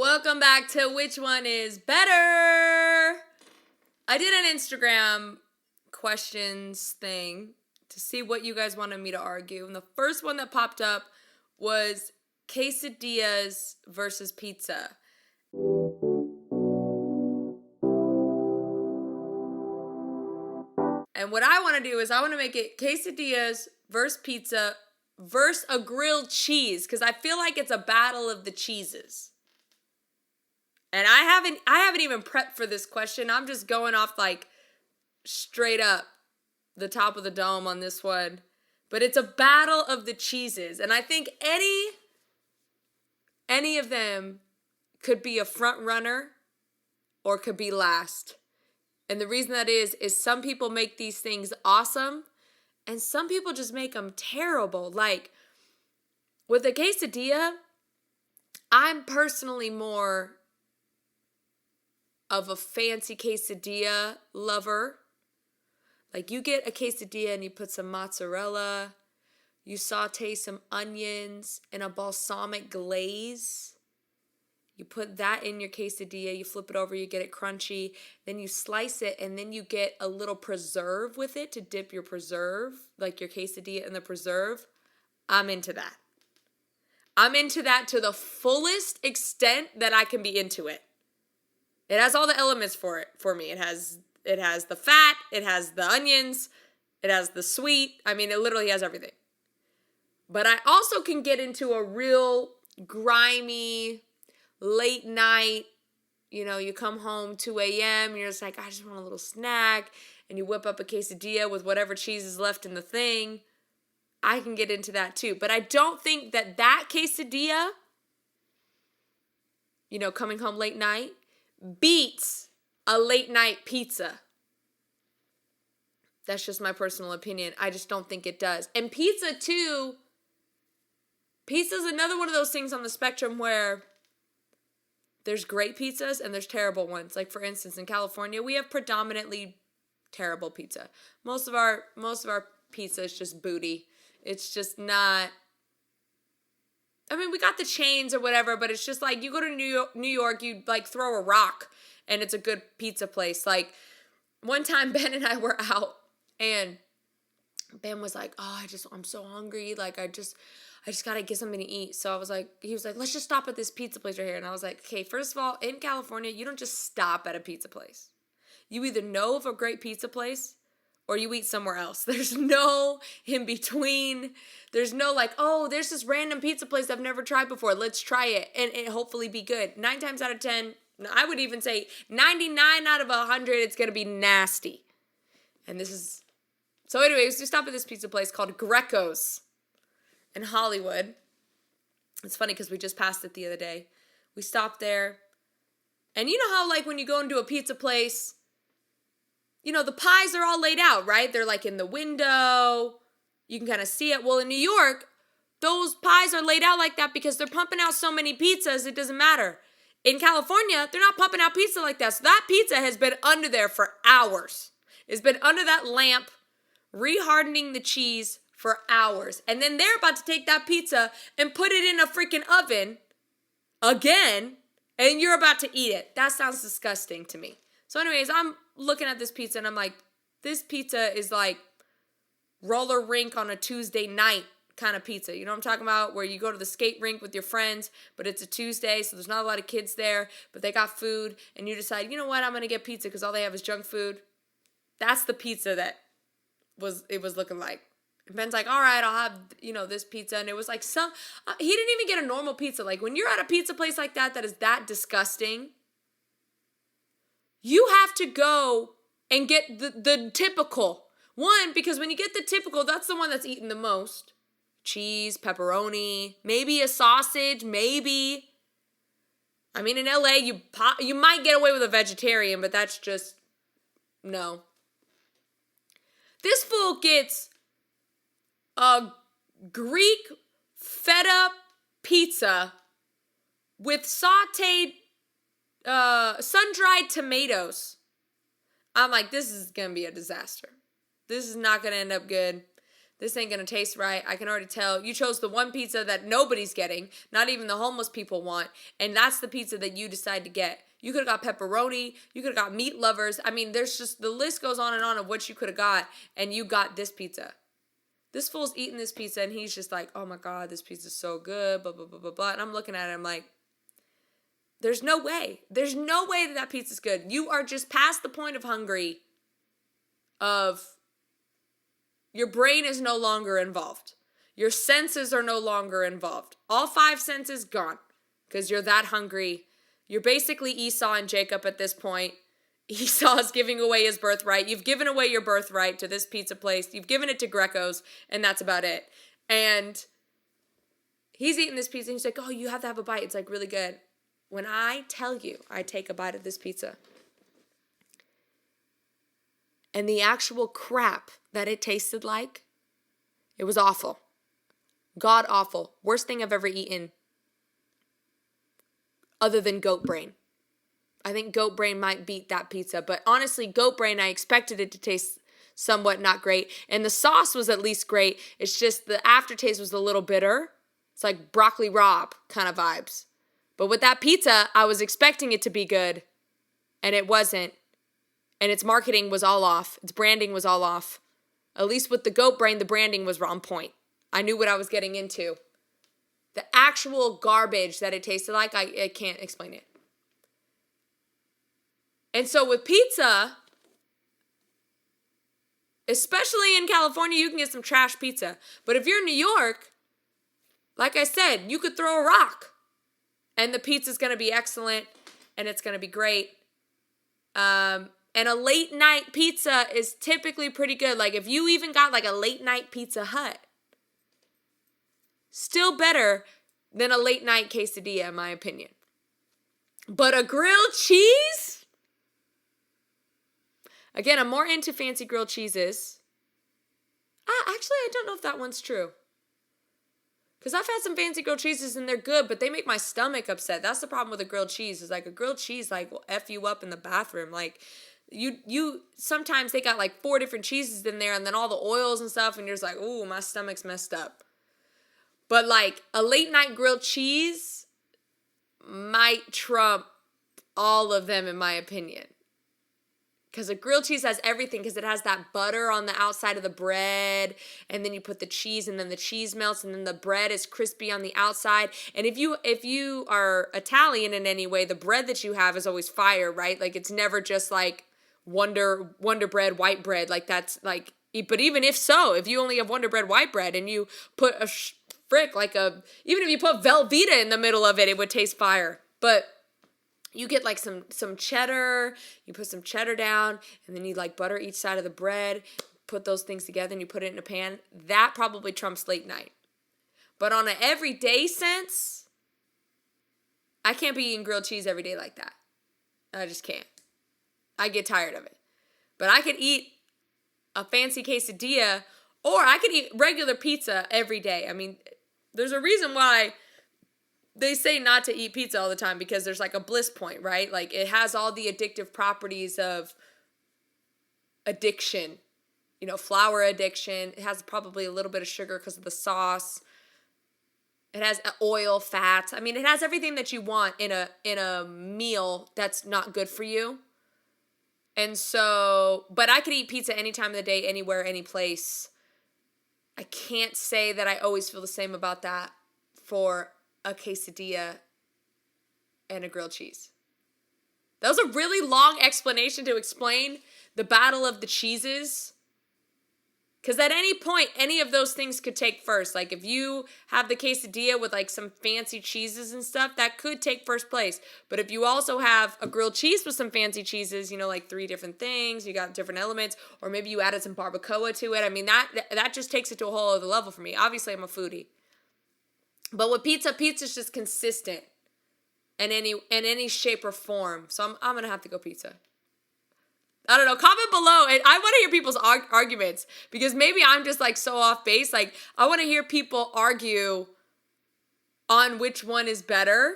Welcome back to Which One Is Better? I did an Instagram questions thing to see what you guys wanted me to argue. And the first one that popped up was quesadillas versus pizza. And what I want to do is I want to make it quesadillas versus pizza versus a grilled cheese, because I feel like it's a battle of the cheeses. And I haven't even prepped for this question. I'm just going off like straight up the top of the dome on this one. But it's a battle of the cheeses. And I think any of them could be a front runner or could be last. And the reason that is some people make these things awesome and some people just make them terrible. Like with a quesadilla, I'm personally more of a fancy quesadilla lover. Like you get a quesadilla and you put some mozzarella, you saute some onions in a balsamic glaze. You put that in your quesadilla, you flip it over, you get it crunchy, then you slice it, and then you get a little preserve with it to dip your preserve, like your quesadilla in the preserve. I'm into that. I'm into that to the fullest extent that I can be into it. It has all the elements for me. It has the fat, it has the onions, it has the sweet. I mean, it literally has everything. But I also can get into a real grimy, late night, you come home 2 a.m., you're just like, I just want a little snack, and you whip up a quesadilla with whatever cheese is left in the thing. I can get into that too. But I don't think that quesadilla, coming home late night, beats a late night pizza. That's just my personal opinion. I just don't think it does. And pizza too, pizza's another one of those things on the spectrum where there's great pizzas and there's terrible ones. Like for instance, in California, we have predominantly terrible pizza. Most of our pizza is just booty. It's just not. I mean, we got the chains or whatever, but it's just like you go to New York, you like throw a rock and it's a good pizza place. Like one time Ben and I were out and Ben was like, "Oh, I'm so hungry. Like I just got to get something to eat." So he was like, "Let's just stop at this pizza place right here." And I was like, "Okay, first of all, in California, you don't just stop at a pizza place. You either know of a great pizza place or you eat somewhere else. There's no in between. There's no like, oh, there's this random pizza place I've never tried before. Let's try it and it hopefully be good. 9 times out of 10, I would even say 99 out of 100, it's going to be nasty." So anyways, we stop at this pizza place called Greco's in Hollywood. It's funny because we just passed it the other day. We stopped there. And you know how like when you go into a pizza place, the pies are all laid out, right? They're like in the window. You can kind of see it. Well, in New York, those pies are laid out like that because they're pumping out so many pizzas, it doesn't matter. In California, they're not pumping out pizza like that. So that pizza has been under there for hours. It's been under that lamp, rehardening the cheese for hours. And then they're about to take that pizza and put it in a freaking oven again, and you're about to eat it. That sounds disgusting to me. So anyways, I'm looking at this pizza and I'm like, this pizza is like roller rink on a Tuesday night kind of pizza. You know what I'm talking about? Where you go to the skate rink with your friends, but it's a Tuesday, so there's not a lot of kids there, but they got food, and you decide, you know what, I'm going to get pizza because all they have is junk food. That's the pizza that it was looking like. And Ben's like, all right, I'll have, this pizza. And it was like he didn't even get a normal pizza. Like when you're at a pizza place like that is that disgusting, you have to go and get the typical one, because when you get the typical, that's the one that's eaten the most. Cheese, pepperoni, maybe a sausage, maybe. I mean, in LA, you might get away with a vegetarian, but that's just, no. This fool gets a Greek feta pizza with sauteed, sun-dried tomatoes. I'm like, this is going to be a disaster. This is not going to end up good. this ain't gonna taste right. I can already tell. You chose the one pizza that nobody's getting, not even the homeless people want, and that's the pizza that you decide to get. You could have got pepperoni. You could have got meat lovers. I mean, there's just, the list goes on and on of what you could have got, and you got this pizza. This fool's eating this pizza, and he's just like, oh my God, this pizza's so good, blah, blah, blah, blah, blah. And I'm looking at it, I'm like, there's no way. There's no way that that pizza's good. You are just past the point of hungry, of your brain is no longer involved. Your senses are no longer involved. All 5 senses gone because you're that hungry. You're basically Esau and Jacob at this point. Esau is giving away his birthright. You've given away your birthright to this pizza place. You've given it to Greco's, and that's about it. And he's eating this pizza, and he's like, oh, you have to have a bite. It's like really good. When I tell you I take a bite of this pizza, and the actual crap that it tasted like, it was awful. God awful. Worst thing I've ever eaten other than goat brain. I think goat brain might beat that pizza. But honestly, goat brain, I expected it to taste somewhat not great. And the sauce was at least great. It's just the aftertaste was a little bitter. It's like broccoli rabe kind of vibes. But with that pizza, I was expecting it to be good. And it wasn't. And its marketing was all off. Its branding was all off. At least with the goat brain, the branding was on point. I knew what I was getting into. The actual garbage that it tasted like, I can't explain it. And so with pizza, especially in California, you can get some trash pizza. But if you're in New York, like I said, you could throw a rock and the pizza's going to be excellent and it's going to be great. And a late night pizza is typically pretty good. Like if you even got like a late night Pizza Hut, still better than a late night quesadilla, in my opinion. But a grilled cheese? Again, I'm more into fancy grilled cheeses. Actually, I don't know if that one's true. Because I've had some fancy grilled cheeses and they're good, but they make my stomach upset. That's the problem with a grilled cheese. Is like a grilled cheese like will F you up in the bathroom. Like you sometimes they got like 4 different cheeses in there and then all the oils and stuff and you're just like, ooh, my stomach's messed up. But like a late night grilled cheese might trump all of them in my opinion. Because a grilled cheese has everything because it has that butter on the outside of the bread and then you put the cheese and then the cheese melts and then the bread is crispy on the outside. And if you are Italian in any way, the bread that you have is always fire, right? Like it's never just like Wonder Bread, white bread. Like that's like, but even if so, if you only have Wonder Bread, white bread and you put even if you put Velveeta in the middle of it, it would taste fire. But you get like some cheddar, you put some cheddar down, and then you like butter each side of the bread, put those things together, and you put it in a pan. That probably trumps late night. But on an everyday sense, I can't be eating grilled cheese every day like that. I just can't. I get tired of it. But I could eat a fancy quesadilla, or I could eat regular pizza every day. I mean, there's a reason why they say not to eat pizza all the time because there's like a bliss point, right? Like it has all the addictive properties of addiction, flour addiction. It has probably a little bit of sugar because of the sauce. It has oil, fats. I mean, it has everything that you want in a meal that's not good for you. And so, but I could eat pizza any time of the day, anywhere, any place. I can't say that I always feel the same about that for a quesadilla and a grilled cheese. That was a really long explanation to explain the battle of the cheeses. Because at any point, any of those things could take first. Like if you have the quesadilla with like some fancy cheeses and stuff, that could take first place. But if you also have a grilled cheese with some fancy cheeses, like 3 different things, you got different elements, or maybe you added some barbacoa to it. I mean, that just takes it to a whole other level for me. Obviously, I'm a foodie. But with pizza's just consistent in any shape or form. So I'm going to have to go pizza. I don't know. Comment below. And I want to hear people's arguments because maybe I'm just like so off base. Like I want to hear people argue on which one is better.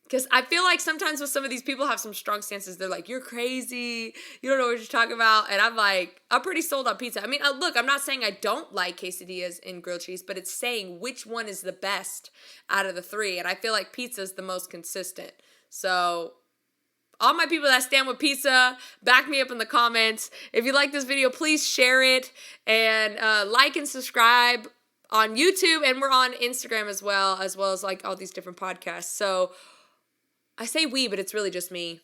Because I feel like sometimes with some of these people have some strong stances. They're like, you're crazy. You don't know what you're talking about. And I'm like, I'm pretty sold on pizza. I mean, look, I'm not saying I don't like quesadillas and grilled cheese, but it's saying which one is the best out of the three. And I feel like pizza is the most consistent. So all my people that stand with pizza, back me up in the comments. If you like this video, please share it and like and subscribe on YouTube. And we're on Instagram as well as like all these different podcasts. So I say we, but it's really just me.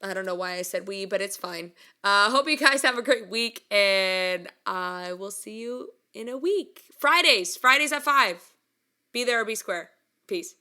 I don't know why I said we, but it's fine. Hope you guys have a great week, and I will see you in a week. Fridays at 5. Be there or be square. Peace.